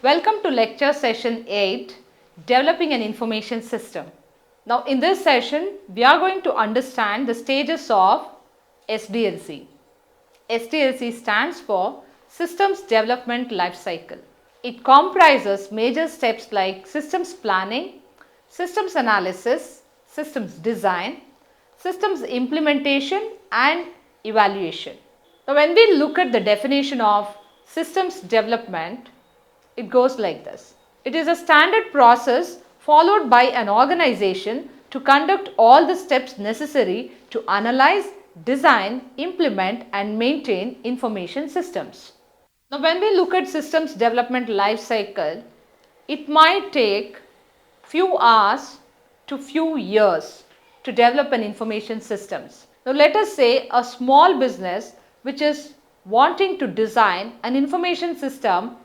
Welcome to lecture session 8, Developing an Information System. Now in this session, we are going to understand the stages of SDLC. SDLC stands for Systems Development Life Cycle. It comprises major steps like systems planning, systems analysis, systems design, systems implementation and evaluation. Now when we look at the definition of systems development, it goes like this. It is a standard process followed by an organization to conduct all the steps necessary to analyze, design, implement and maintain information systems. Now when we look at systems development life cycle, it might take few hours to few years to develop an information systems. Now let us say a small business which is wanting to design an information system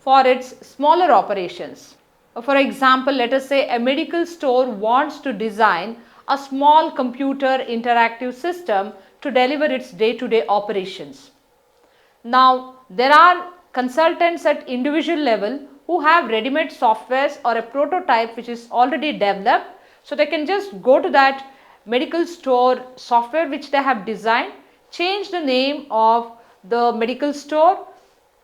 for its smaller operations. For example, let us say a medical store wants to design a small computer interactive system to deliver its day-to-day operations. Now, there are consultants at individual level who have ready-made softwares or a prototype which is already developed. So, they can just go to that medical store software which they have designed, change the name of the medical store,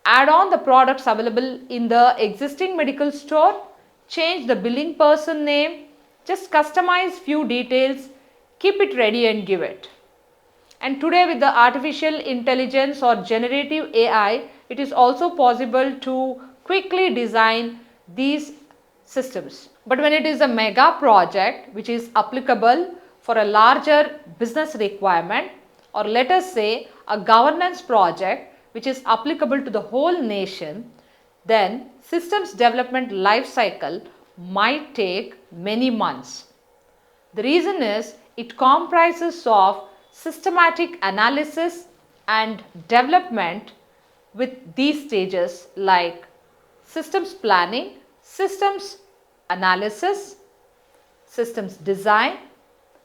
add on the products available in the existing medical store, change the billing person name, just customize few details, keep it ready and give it. And today with the artificial intelligence or generative AI, it is also possible to quickly design these systems. But when it is a mega project which is applicable for a larger business requirement, or let us say a governance project which is applicable to the whole nation, then systems development life cycle might take many months. The reason is it comprises of systematic analysis and development with these stages like systems planning, systems analysis, systems design,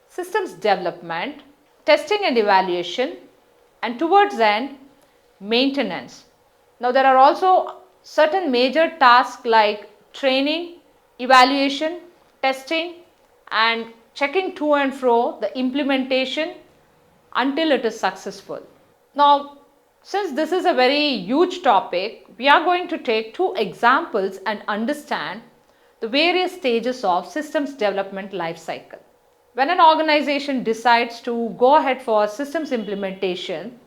systems development, testing and evaluation, and towards the end, maintenance. Now there are also certain major tasks like training, evaluation, testing and checking to and fro the implementation until it is successful. Now since this is a very huge topic, we are going to take two examples and understand the various stages of systems development life cycle. When an organization decides to go ahead for systems implementation,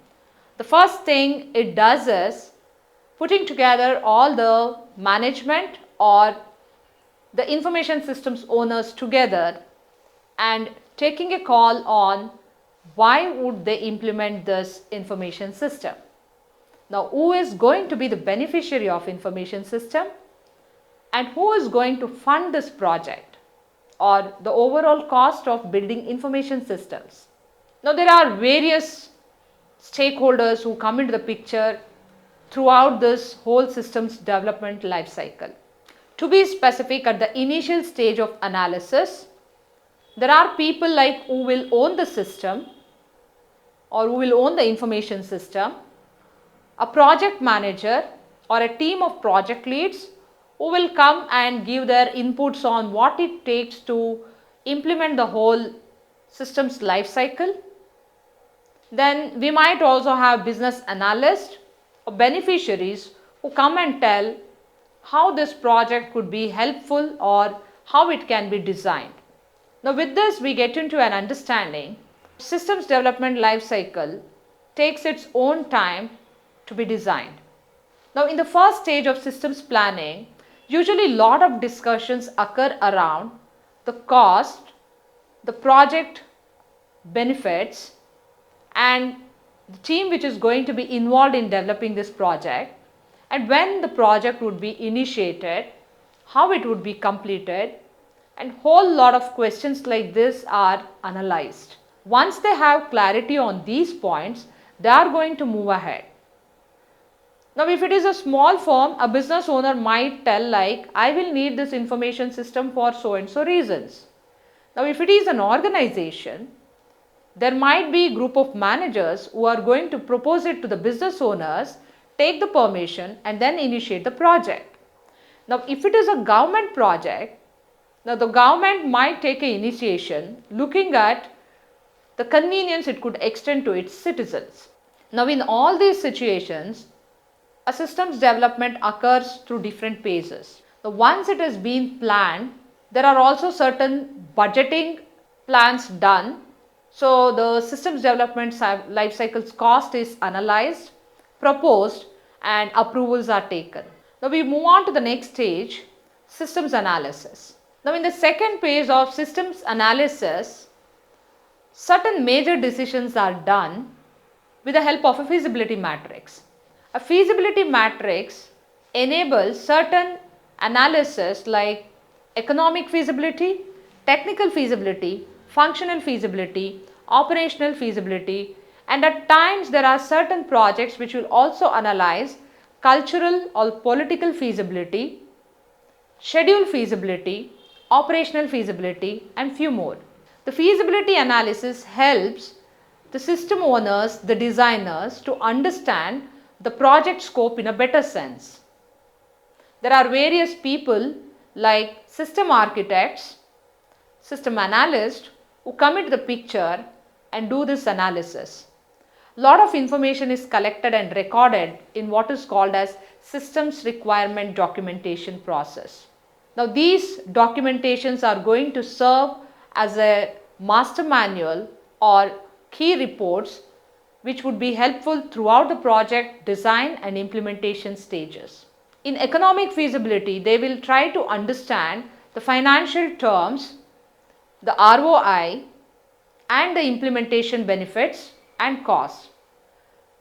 the first thing it does is putting together all the management or the information systems owners together and taking a call on why would they implement this information system. Now, who is going to be the beneficiary of information system and who is going to fund this project or the overall cost of building information systems. Now, there are various stakeholders who come into the picture throughout this whole systems development life cycle. To be specific, at the initial stage of analysis, there are people like who will own the system or who will own the information system, a project manager or a team of project leads who will come and give their inputs on what it takes to implement the whole systems life cycle. Then we might also have business analysts or beneficiaries who come and tell how this project could be helpful or how it can be designed. Now with this we get into an understanding systems development life cycle takes its own time to be designed. Now in the first stage of systems planning, usually lot of discussions occur around the cost, the project benefits and the team which is going to be involved in developing this project and when the project would be initiated, how it would be completed and whole lot of questions like this are analyzed. Once they have clarity on these points, they are going to move ahead. Now if it is a small firm, a business owner might tell like, I will need this information system for so and so reasons. Now if it is an organization, there might be a group of managers who are going to propose it to the business owners, take the permission and then initiate the project. Now if it is a government project, now the government might take an initiation looking at the convenience it could extend to its citizens. Now in all these situations, a systems development occurs through different phases. Now once it has been planned, there are also certain budgeting plans done. So the systems development life cycle's cost is analyzed, proposed, and approvals are taken. Now we move on to the next stage, systems analysis. Now in the second phase of systems analysis, certain major decisions are done with the help of a feasibility matrix. A feasibility matrix enables certain analysis like economic feasibility, technical feasibility, functional feasibility, operational feasibility, and at times there are certain projects which will also analyze cultural or political feasibility, schedule feasibility, operational feasibility, and few more. The feasibility analysis helps the system owners, the designers to understand the project scope in a better sense. There are various people like system architects, system analysts who come into the picture and do this analysis. Lot of information is collected and recorded in what is called as systems requirement documentation process. Now these documentations are going to serve as a master manual or key reports which would be helpful throughout the project design and implementation stages. In economic feasibility, they will try to understand the financial terms, the ROI, and the implementation benefits and costs.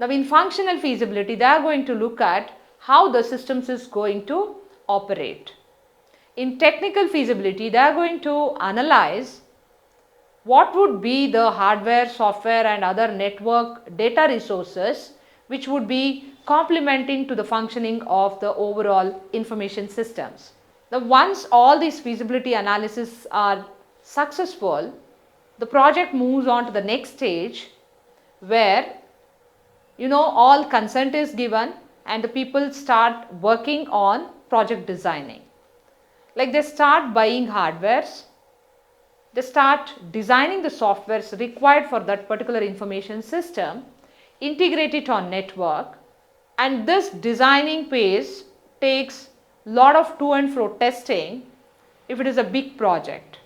Now in functional feasibility, they are going to look at how the systems is going to operate. In technical feasibility, they are going to analyze what would be the hardware, software, and other network data resources which would be complementing to the functioning of the overall information systems. Now once all these feasibility analysis are successful, the project moves on to the next stage where all consent is given and the people start working on project designing. Like they start buying hardwares, they start designing the softwares required for that particular information system, integrate it on network, and this designing phase takes lot of to and fro testing if it is a big project.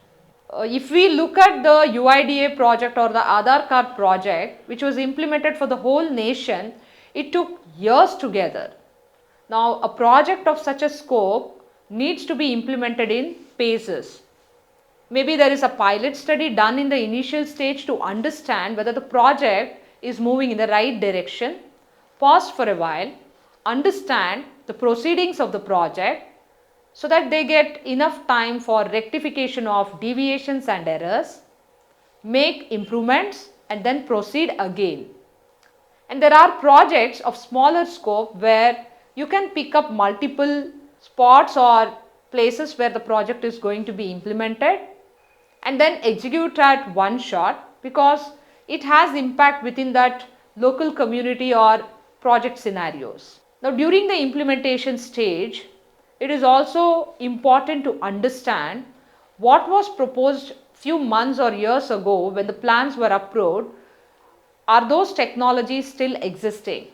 If we look at the UIDA project or the Aadhaar card project which was implemented for the whole nation, it took years together. Now a project of such a scope needs to be implemented in phases. Maybe there is a pilot study done in the initial stage to understand whether the project is moving in the right direction, pause for a while, understand the proceedings of the project so that they get enough time for rectification of deviations and errors, make improvements and then proceed again. And there are projects of smaller scope where you can pick up multiple spots or places where the project is going to be implemented and then execute at one shot because it has impact within that local community or project scenarios. Now during the implementation stage, it is also important to understand what was proposed few months or years ago when the plans were approved. Are those technologies still existing?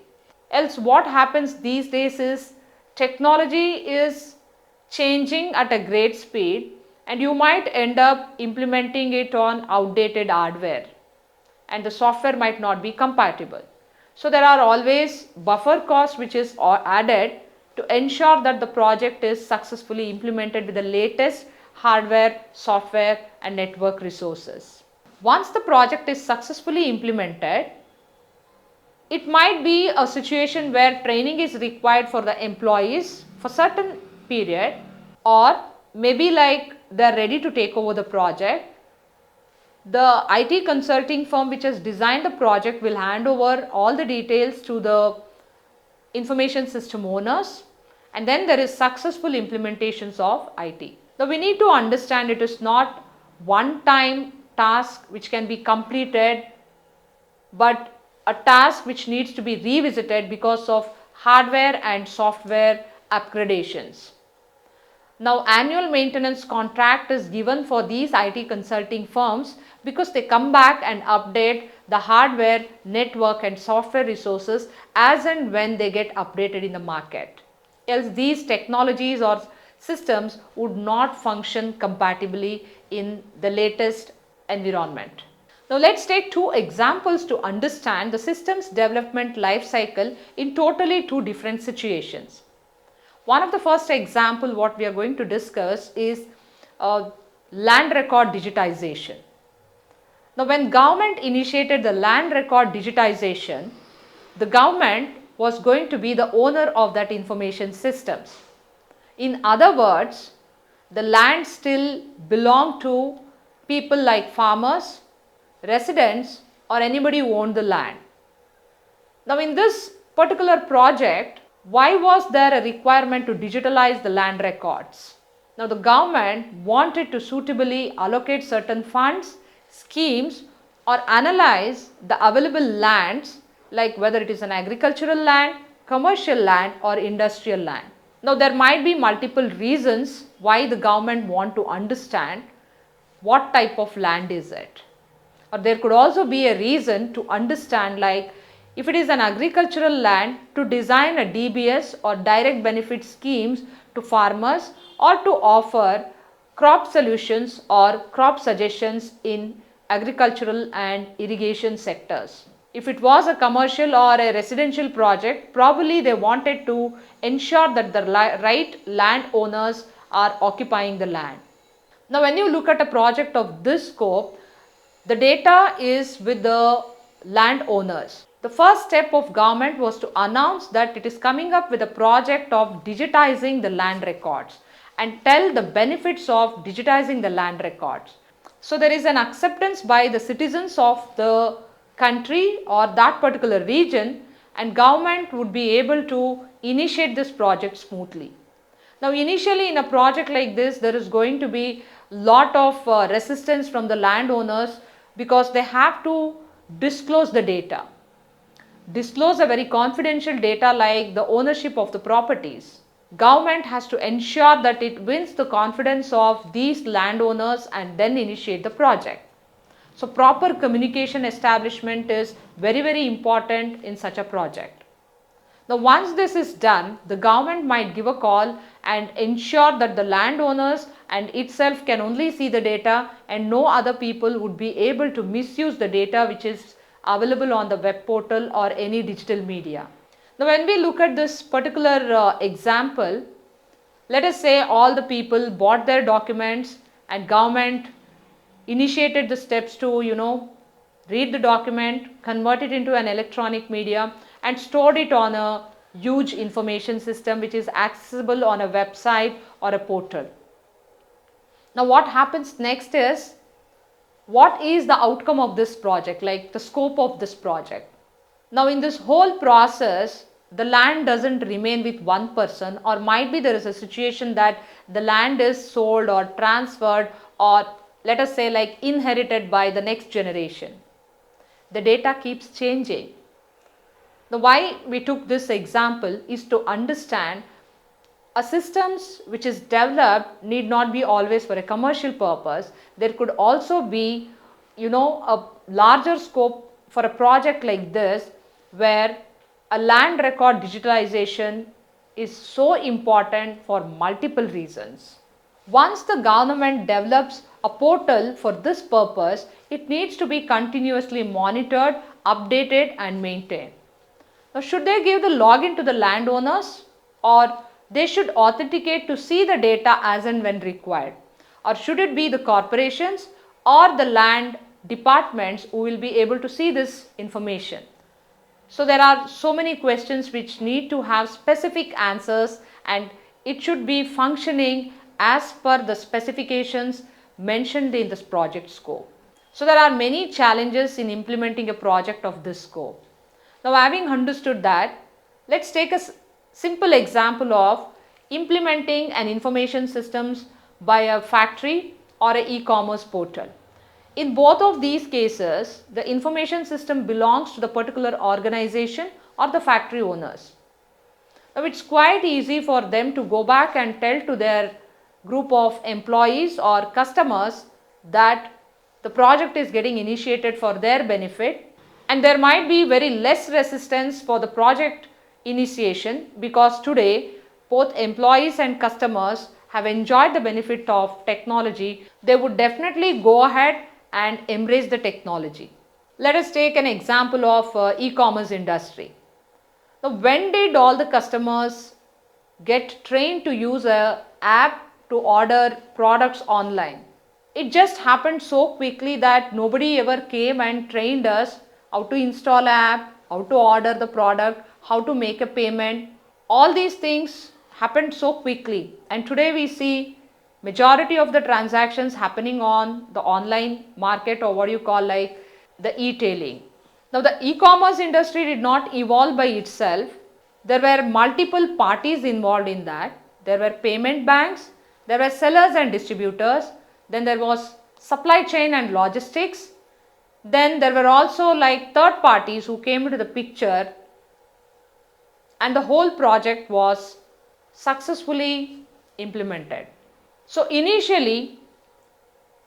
Else what happens these days is technology is changing at a great speed and you might end up implementing it on outdated hardware and the software might not be compatible. So there are always buffer costs which is added to ensure that the project is successfully implemented with the latest hardware, software and network resources. Once the project is successfully implemented, it might be a situation where training is required for the employees for certain period, or maybe like they are ready to take over the project. The IT consulting firm which has designed the project will hand over all the details to the information system owners and then there is successful implementations of IT. Now we need to understand it is not one time task which can be completed but a task which needs to be revisited because of hardware and software upgradations. Now annual maintenance contract is given for these IT consulting firms because they come back and update the hardware, network and software resources as and when they get updated in the market. Else these technologies or systems would not function compatibly in the latest environment. Now let's take two examples to understand the systems development life cycle in totally two different situations. One of the first example what we are going to discuss is land record digitization. Now when government initiated the land record digitization, the government was going to be the owner of that information systems. In other words, the land still belonged to people like farmers, residents or anybody who owned the land. Now in this particular project, why was there a requirement to digitalize the land records? Now the government wanted to suitably allocate certain funds, schemes or analyze the available lands like whether it is an agricultural land, commercial land or industrial land. Now there might be multiple reasons why the government want to understand what type of land is it. Or there could also be a reason to understand like if it is an agricultural land, to design a DBS or direct benefit schemes to farmers or to offer crop solutions or crop suggestions in agricultural and irrigation sectors. If it was a commercial or a residential project, probably they wanted to ensure that the right landowners are occupying the land. Now when you look at a project of this scope, the data is with the landowners. The first step of government was to announce that it is coming up with a project of digitizing the land records and tell the benefits of digitizing the land records. So there is an acceptance by the citizens of the country or that particular region, and government would be able to initiate this project smoothly. Now initially in a project like this, there is going to be lot of resistance from the landowners because they have to disclose the data. Disclose a very confidential data like the ownership of the properties. Government has to ensure that it wins the confidence of these landowners and then initiate the project. So proper communication establishment is very important in such a project. Now once this is done, the government might give a call and ensure that the landowners and itself can only see the data and no other people would be able to misuse the data which is available on the web portal or any digital media. Now when we look at this particular example, let us say all the people bought their documents and government initiated the steps to read the document, convert it into an electronic media and stored it on a huge information system which is accessible on a website or a portal. Now what happens next is, what is the outcome of this project, like the scope of this project? Now in this whole process, the land doesn't remain with one person, or might be there is a situation that the land is sold or transferred or let us say like inherited by the next generation. The data keeps changing. Now why we took this example is to understand a systems which is developed need not be always for a commercial purpose. There could also be a larger scope for a project like this where a land record digitalization is so important for multiple reasons. Once the government develops a portal for this purpose, it needs to be continuously monitored, updated and maintained. Now should they give the login to the landowners, or they should authenticate to see the data as and when required, or should it be the corporations or the land departments who will be able to see this information? So there are so many questions which need to have specific answers, and it should be functioning as per the specifications mentioned in this project scope. So there are many challenges in implementing a project of this scope. Now having understood that, let's take a simple example of implementing an information systems by a factory or an e-commerce portal. In both of these cases, the information system belongs to the particular organization or the factory owners. Now it's quite easy for them to go back and tell to their group of employees or customers that the project is getting initiated for their benefit, and there might be very less resistance for the project initiation because today both employees and customers have enjoyed the benefit of technology. They would definitely go ahead and embrace the technology. Let us take an example of e-commerce industry. Now, when did all the customers get trained to use a app to order products online? It just happened so quickly that nobody ever came and trained us how to install an app, how to order the product, how to make a payment. All these things happened so quickly, and today we see majority of the transactions happening on the online market, or what you call like the e-tailing. Now, the e-commerce industry did not evolve by itself. There were multiple parties involved in that. There were payment banks, there were sellers and distributors, then there was supply chain and logistics, then there were also like third parties who came into the picture, and the whole project was successfully implemented. So initially,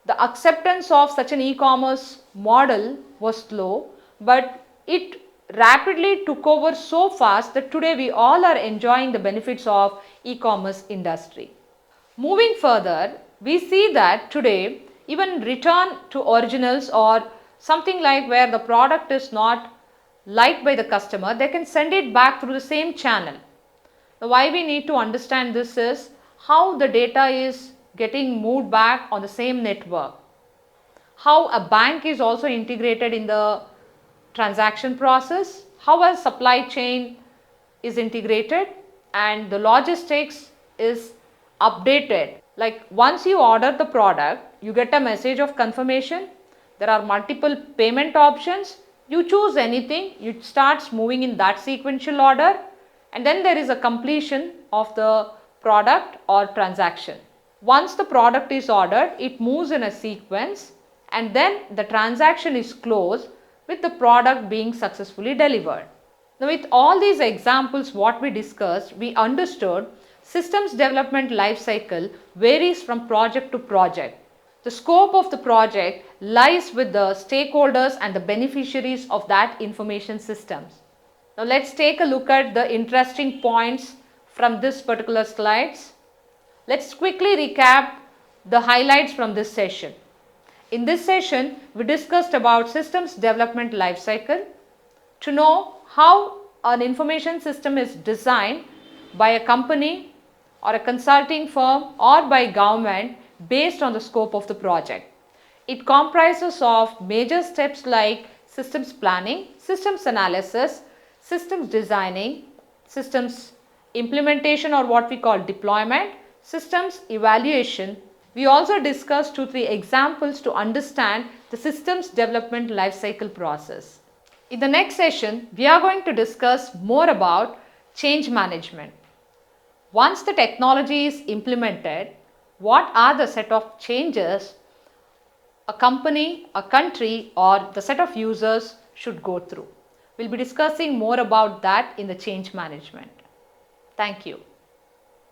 the acceptance of such an e-commerce model was slow, but it rapidly took over so fast that today we all are enjoying the benefits of e-commerce industry. Moving further, we see that today even return to originals or something like where the product is not liked by the customer, they can send it back through the same channel. Now, why we need to understand this is how the data is getting moved back on the same network, how a bank is also integrated in the transaction process, how a supply chain is integrated, and the logistics is updated. Like once you order the product, you get a message of confirmation. There are multiple payment options. You choose anything, it starts moving in that sequential order, and then there is a completion of the product or transaction. Once the product is ordered, it moves in a sequence, and then the transaction is closed with the product being successfully delivered. Now, with all these examples what we discussed, we understood systems development life cycle varies from project to project. The scope of the project lies with the stakeholders and the beneficiaries of that information systems. Now, let's take a look at the interesting points from this particular slides. Let's quickly recap the highlights from this session. In this session, we discussed about systems development life cycle. To know how an information system is designed by a company or a consulting firm or by government based on the scope of the project. It comprises of major steps like systems planning, systems analysis, systems designing, systems implementation or what we call deployment, systems evaluation. We also discussed 2-3 examples to understand the systems development life cycle process. In the next session, we are going to discuss more about change management. Once the technology is implemented, what are the set of changes a company, a country, or the set of users should go through? We'll be discussing more about that in the change management. Thank you.